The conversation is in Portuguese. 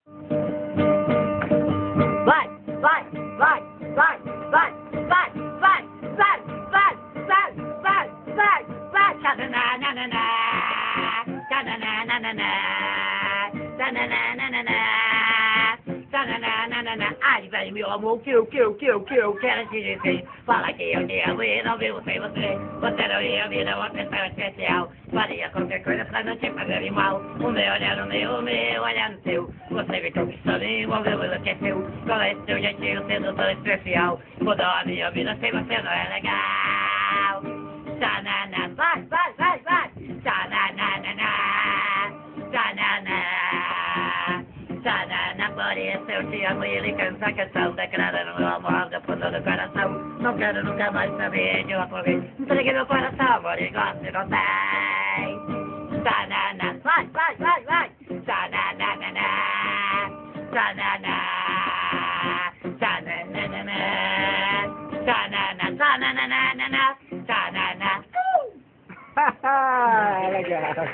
Vai, vai, vai, vai, vai, vai, vai, vai, vai, vai, vai, vai, vai, tananana, tananana, tananana, tananana. Ai, velho, meu amor, que eu quero te dizer. Fala que eu te amo e não vivo sem você. Você não ia vir, é uma pessoa especial. Faria qualquer coisa pra não te fazer mal. O meu olhar no meu, o meu olhar no seu. Você me conquistou e envolveu, enlouqueceu. Com esse seu jeitinho sendo tão especial. Mudou a minha vida sem você, não é legal. Tanana, vai, vai, vai, vai. Tananana, tanana. Tanana, por isso eu te amo e ele canta a canção. Declarando meu amor do fundo do coração. Não quero nunca mais saber de uma vez. Entregue meu coração, amor, e gosto de você. Tanana, vai, vai, vai, vai. Tananana, tanana, tananana, tanana, tananana, tanana. Legal.